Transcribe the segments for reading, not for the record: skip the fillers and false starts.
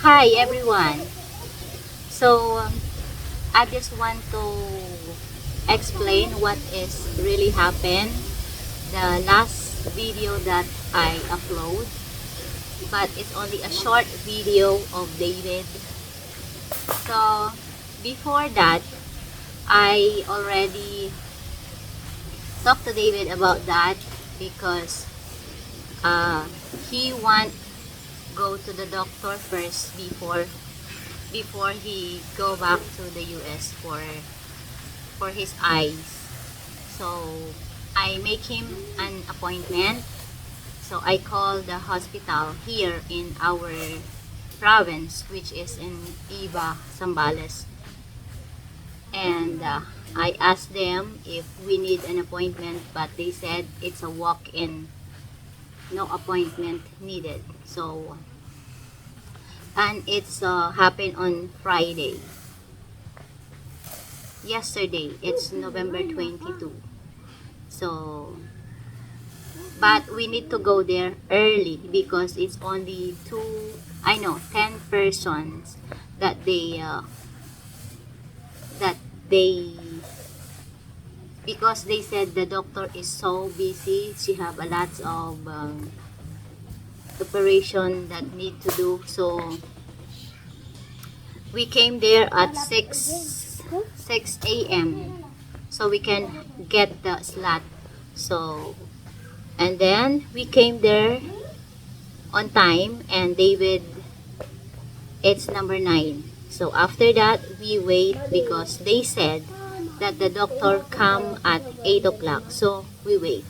Hi everyone. So I just want to explain what is really happened the last video that I upload, but it's only a short video of David. So before that, I already talked to David about that because he want go to the doctor first before he go back to the US for his eyes. So I make him an appointment. So I call the hospital here in our province, which is in Iba, Zambales. And I asked them if we need an appointment, but they said it's a walk-in, no appointment needed. So, and it's happened on Friday. Yesterday, it's November 22. So, but we need to go there early because it's only 10 persons that that they because they said the doctor is so busy. She have a lot of operation that need to do. So we came there at 6 a.m. so we can get the slot. So and then we came there on time, and David, it's number 9. So after that we wait because they said that the doctor come at 8 o'clock. So we wait.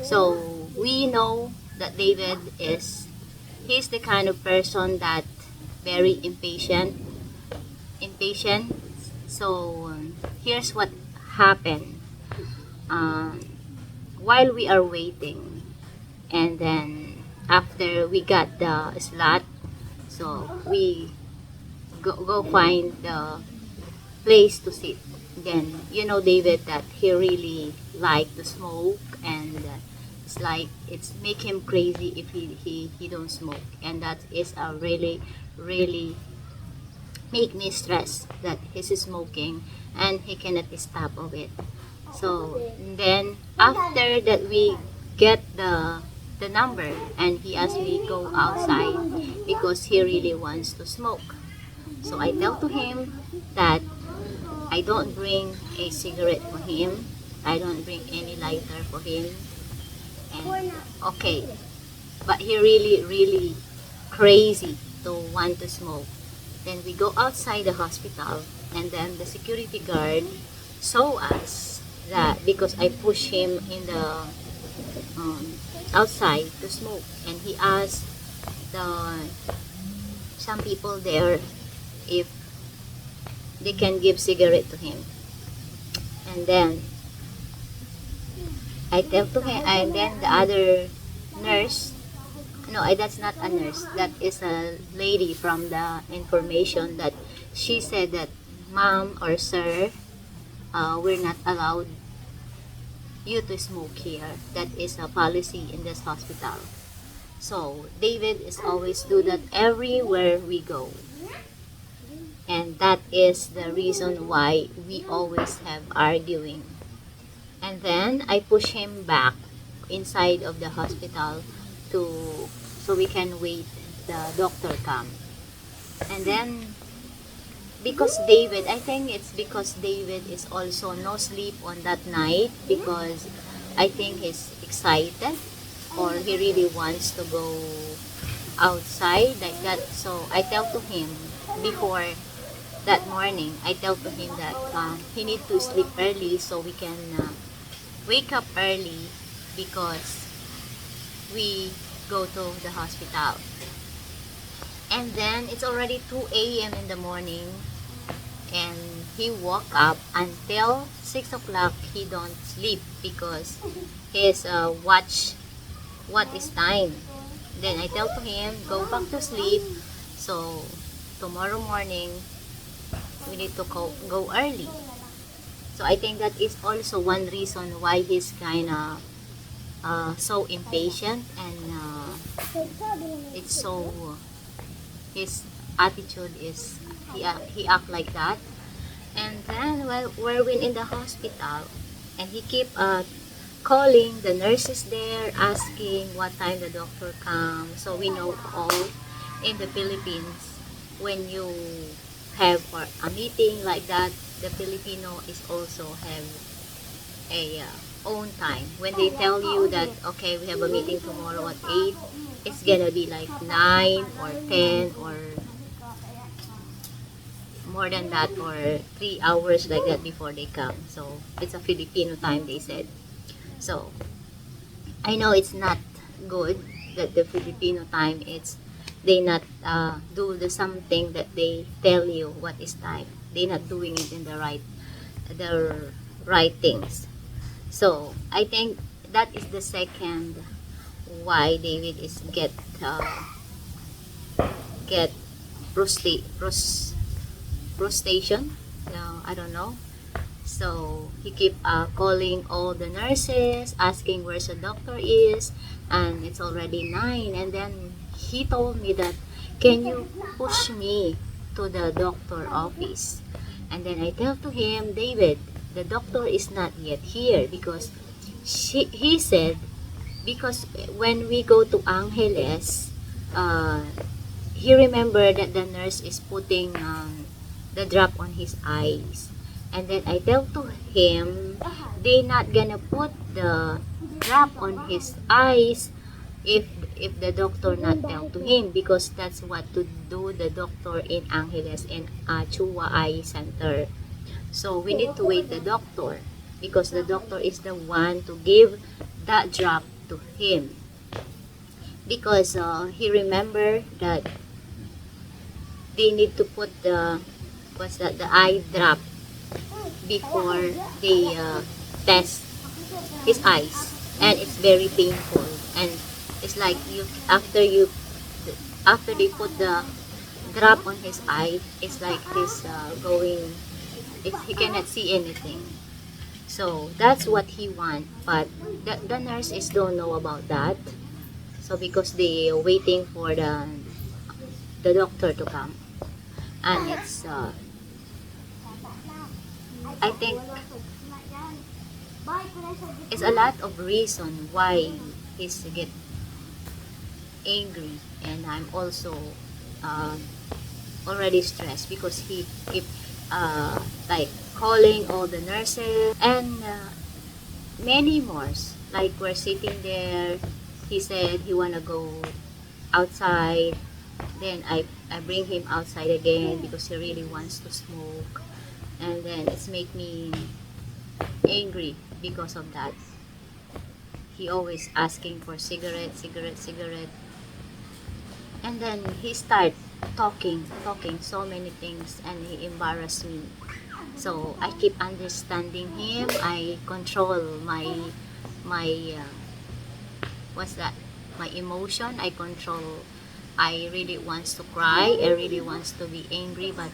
So we know that David he's the kind of person that very impatient. So here's what happened. Um, while we are waiting, and then after we got the slot, so we go find the place to sit. Then David, that he really like to smoke, and it's like it's make him crazy if he don't smoke, and that is a really make me stress that he's smoking and he cannot stop of it. So then after that we get the number, and he asked me go outside because he really wants to smoke. So I tell to him that I don't bring a cigarette for him. I don't bring any lighter for him. And okay, but he really crazy to want to smoke. Then we go outside the hospital, and then the security guard saw us that because I push him in the outside to smoke, and he asked some people there if they can give cigarette to him. And then I tell to him, and then the other nurse, no, that's not a nurse, that is a lady from the information, that she said that ma'am or sir, we're not allowed you to smoke here. That is a policy in this hospital. So David is always do that everywhere we go, and that is the reason why we always have arguing. And then I push him back inside of the hospital to so we can wait the doctor come. And then I think it's because David is also no sleep on that night, because I think he's excited or he really wants to go outside like that. So I tell to him before that morning, I tell to him that he need to sleep early so we can wake up early because we go to the hospital. And then it's already 2 a.m. in the morning, and he woke up until 6 o'clock. He don't sleep because his watch what is time. Then I tell to him, go back to sleep, so tomorrow morning we need to go early. So I think that is also one reason why he's kind of so impatient, and it's so he's attitude is he act like that. And then while we're in the hospital, and he keep calling the nurses there, asking what time the doctor comes. So we know all in the Philippines, when you have or a meeting like that, the Filipino is also have a own time. When they tell you that, okay, we have a meeting tomorrow at 8, it's gonna be like 9 or 10 or more than that, or 3 hours like that before they come. So it's a Filipino time, they said. So I know it's not good that the Filipino time, it's they not do the something that they tell you what is time. They not doing it in the right things. So I think that is the second why David is get frustration. No, I don't know. So he keep calling all the nurses, asking where the doctor is, and it's already 9. And then he told me that, can you push me to the doctor office? And then I tell to him, David, the doctor is not yet here, because he said, because when we go to Angeles, he remembered that the nurse is putting the drop on his eyes. And then I tell to him, they not gonna put the drop on his eyes if the doctor not tell to him, because that's what to do the doctor in Angeles, in Chua Eye Center. So we need to wait the doctor, because the doctor is the one to give that drop to him, because he remember that they need to put the eye drop before they test his eyes, and it's very painful. And it's like after they put the drop on his eye, it's like this going, he cannot see anything. So that's what he want, but the nurses don't know about that. So because they are waiting for the doctor to come, and it's I think it's a lot of reason why he's get angry, and I'm also uh, already stressed, because he keep like calling all the nurses, and many more. Like we're sitting there, he said he wanna go outside, then I bring him outside again because he really wants to smoke, and then it's make me angry because of that. He always asking for cigarette, cigarette, cigarette, and then he start talking so many things, and he embarrassed me. So I keep understanding him. I control my what's that? My emotion. I control. I really wants to cry. I really wants to be angry, but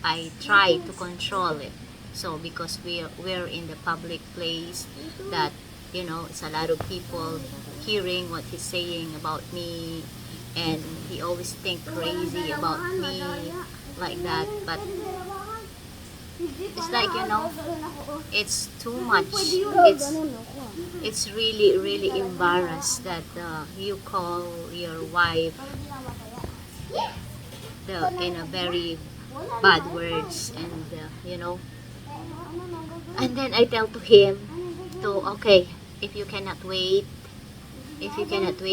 I try to control it. So because we're in the public place, that it's a lot of people hearing what he's saying about me, and he always think crazy about me like that. But it's like it's too much. It's really embarrassed that you call your wife in a very bad words, and and then I tell to him to, okay, if you cannot wait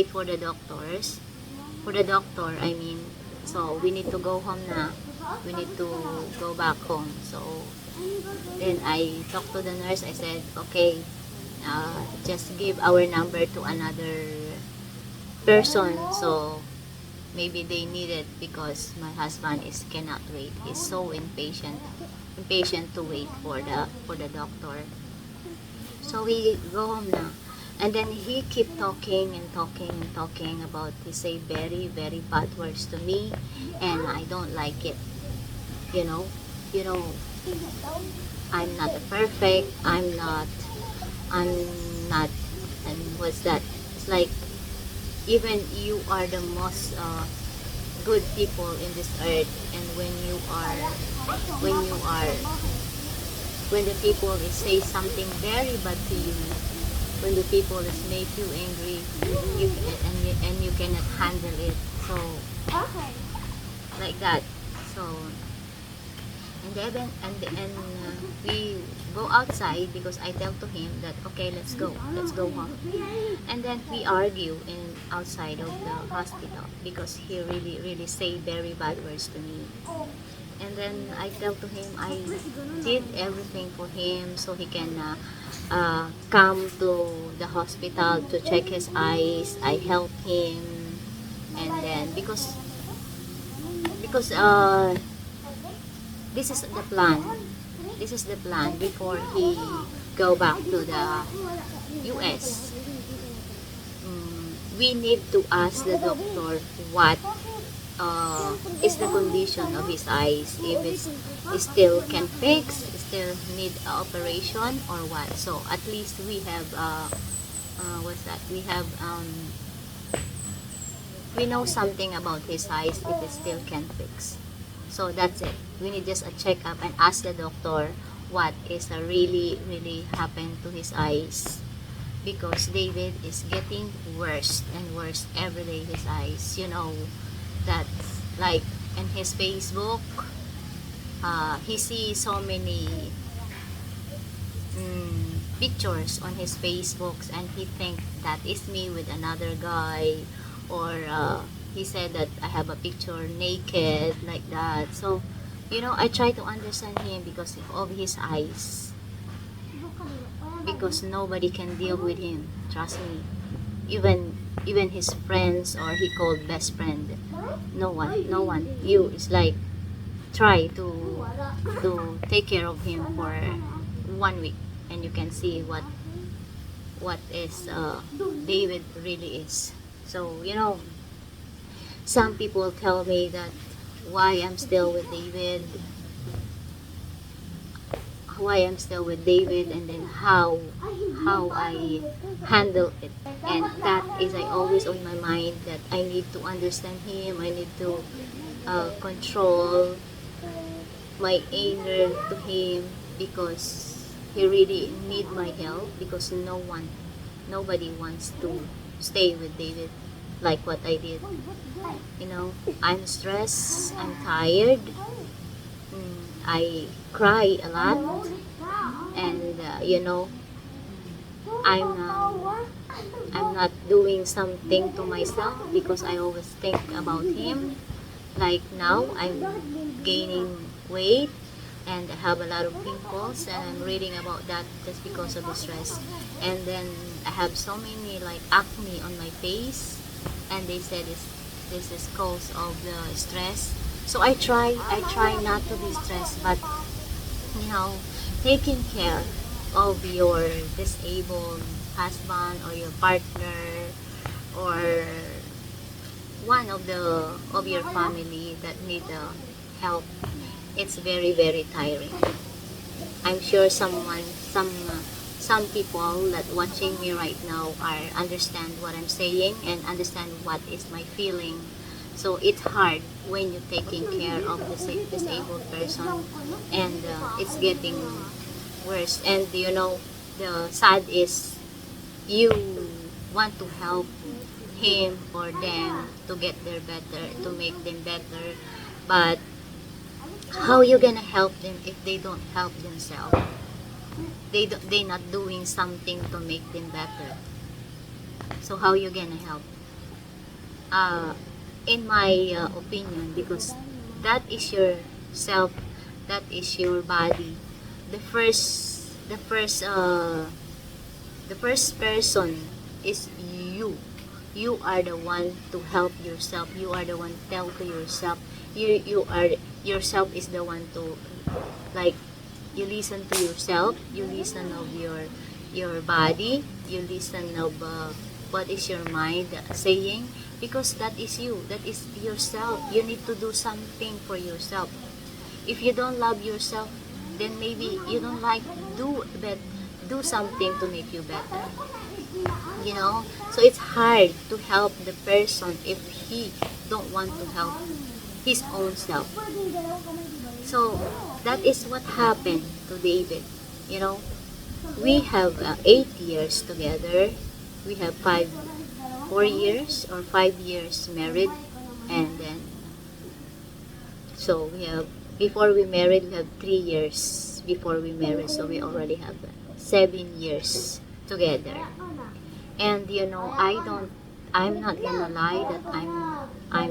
for the doctor, I mean, so we need to go home na, we need to go back home. So then I talked to the nurse. I said, okay, just give our number to another person, so maybe they need it, because my husband cannot wait. He's so impatient to wait for the doctor. So we go home na. And then he keep talking about, he say very bad words to me, and I don't like it. You know, I'm not perfect. I'm not, and what's that? It's like, even you are the most good people in this earth, and when you are when the people is say something very bad to you, when the people is make you angry, and you cannot handle it, so like that. So we go outside because I tell to him that okay, let's go home. And then we argue in outside of the hospital because he really say very bad words to me. And then I tell to him I did everything for him so he can come to the hospital to check his eyes. I help him, and then because this is the plan. This is the plan before he go back to the US. We need to ask the doctor what is the condition of his eyes, if it still can fix, still need operation or what. So at least we have what's that? We know something about his eyes if it still can fix. So that's it. We need just a checkup and ask the doctor what is really happened to his eyes, because David is getting worse and worse every day. His eyes, that's like in his Facebook, he sees so many pictures on his Facebooks, and he think that is me with another guy, or he said that I have a picture naked like that. So I try to understand him because of his eyes, because nobody can deal with him, trust me. Even his friends, or he called best friend, no one. You is like try to take care of him for 1 week, and you can see what is David really is. So some people tell me that why I'm still with David, and then how I handle it. And that is I always on my mind that I need to understand him. I need to control my anger to him, because he really need my help, because nobody wants to stay with David like what I did. I'm stressed, I'm tired, I cry a lot, and I'm not doing something to myself because I always think about him. Like now, I'm gaining weight and I have a lot of pimples, and I'm reading about that just because of the stress. And then I have so many like acne on my face, and they said this is cause of the stress. So I try not to be stressed, but taking care of your disabled husband or your partner, or one of your family that need help, it's very tiring. I'm sure some people that watching me right now are understand what I'm saying and understand what is my feeling. So it's hard when you're taking care of the disabled person, and it's getting worse. And the sad is you want to help him or them to get their better, to make them better, but how you gonna help them if they don't help themselves? They not doing something to make them better. So how you gonna help? In my opinion, because that is your self, that is your body. The first person is you. You are the one to help yourself. You are the one to tell to yourself. Yourself is the one to, like, you listen to yourself. You listen of your body. You listen of what is your mind saying, because that is you. That is yourself. You need to do something for yourself. If you don't love yourself, then maybe you don't like do something to make you better. So it's hard to help the person if he don't want to help his own self. So that is what happened to David. You know, we have 8 years together. We have 4 years or 5 years married, and then so we have before we married we have 3 years before we married, so we already have 7 years together. And you know, I'm not gonna lie that I'm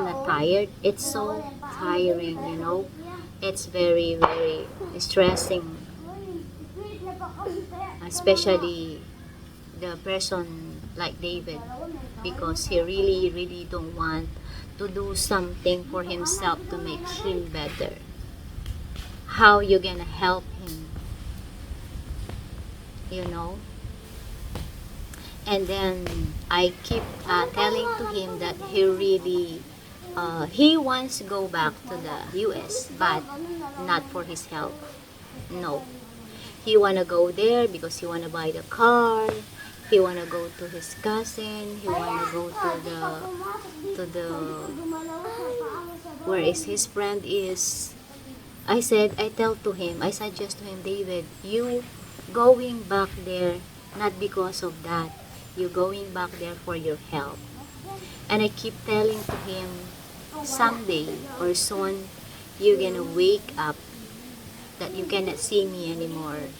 not tired. It's so tiring, you know. It's very stressing, especially the person like David, because he really don't want to do something for himself to make him better. How you gonna help him, you know? And then I keep telling to him that he wants to go back to the US, but not for his health. No, he wanna go there because he wanna buy the car. He wanna go to his cousin. He wanna go to the where is his friend is. I tell to him, I suggest to him, David, you going back there not because of that. You going back there for your health. And I keep telling to him, someday or soon, you're gonna wake up that you cannot see me anymore.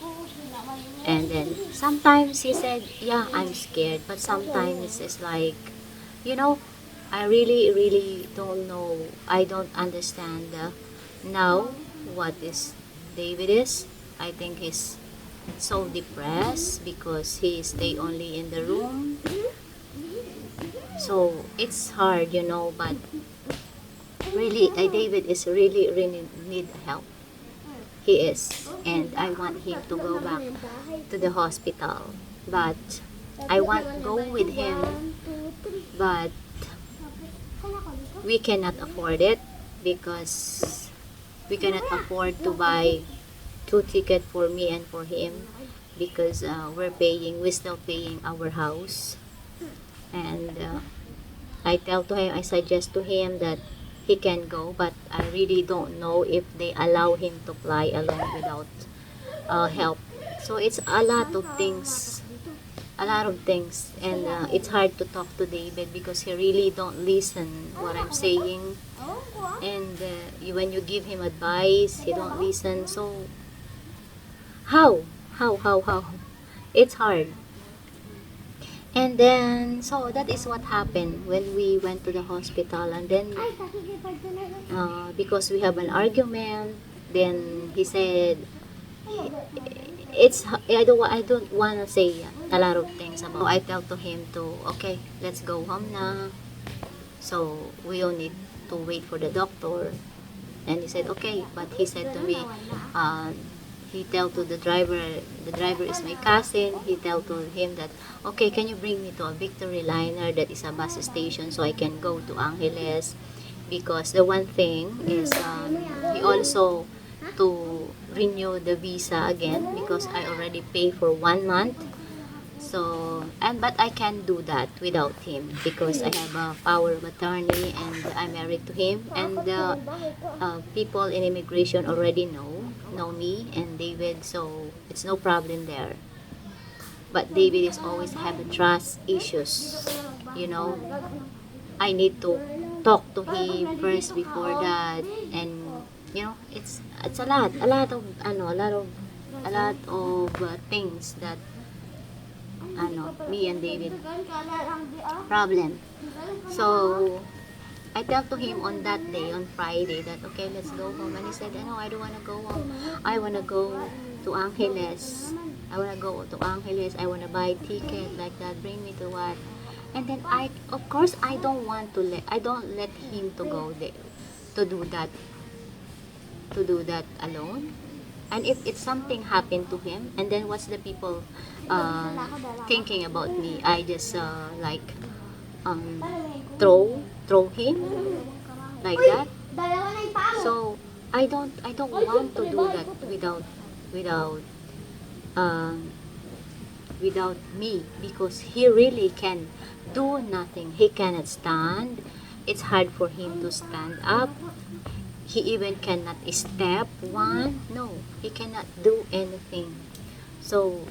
And then sometimes he said, yeah, I'm scared. But sometimes it's like, you know, I really don't know. I don't understand now what is David is. I think he's so depressed because he stay only in the room. So it's hard, you know, but really, David is really need help. He is, and I want him to go back to the hospital. But I want to go with him, but we cannot afford it because we cannot afford to buy two tickets for me and for him because we're still paying our house. And I suggest to him that he can go, but I really don't know if they allow him to fly alone without help. So it's a lot of things, and it's hard to talk to David because he really don't listen what I'm saying, and when you give him advice, he don't listen. So how? It's hard. And then, so that is what happened when we went to the hospital. And then, because we have an argument, then he said, I don't want to say a lot of things about. So I tell to him to, okay, let's go home now. So we don't need to wait for the doctor. And he said, okay. But he said to me, he tell to the driver is my cousin. He tell to him that, okay, can you bring me to a Victory Liner that is a bus station so I can go to Angeles? Because the one thing is he also to renew the visa again because I already pay for 1 month. So, but I can't do that without him because I have a power of attorney and I'm married to him, and people in immigration already know me and David, so it's no problem there. But David is always having trust issues, you know. I need to talk to him first before that, and you know, it's a lot of things that me and David problem. So I tell to him on that day, on Friday, that okay, let's go home. And he said, no, I don't want to go home. I want to go to Angeles. I want to go to Angeles. I want to buy ticket like that. Bring me to what? And then of course, I don't let him to go there to do that alone. And if it's something happened to him, and then what's the people thinking about me? I just um, throw him like that. So I don't want to do that without um, without me, because he really can do nothing. He cannot stand. it's hard for him to stand up. He even cannot step one. No, he cannot do anything. So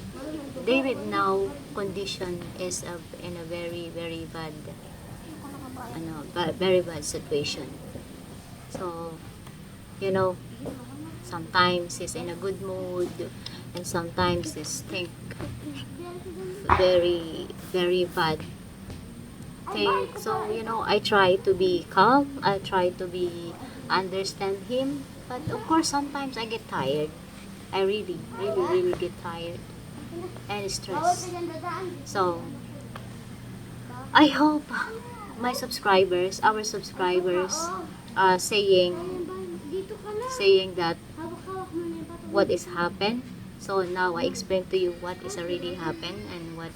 David now condition is in a very very bad very bad situation. So you know, sometimes he's in a good mood and sometimes he's think very very bad thing. So you know, I try to be calm, I try to be understand him, but of course sometimes I get tired. I really really really get tired and stressed. So I hope my subscribers, our subscribers, saying that what is happened. So now I explain to you what is really happened and what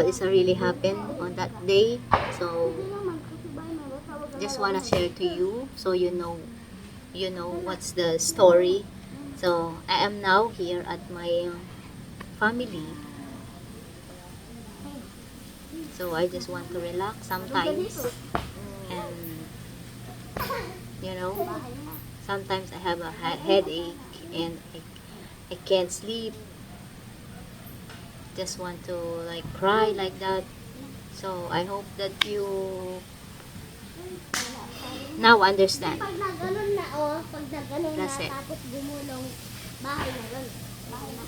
is really happened on that day. So just wanna share to you so you know what's the story. So I am now here at my family. So I just want to relax sometimes, and you know, sometimes I have a headache and I can't sleep. Just want to like cry like that. So I hope that you now understand. Pag nagganon na, pag nagganon na, That's it. tapos gumulong, bahay na yun. Bahay na,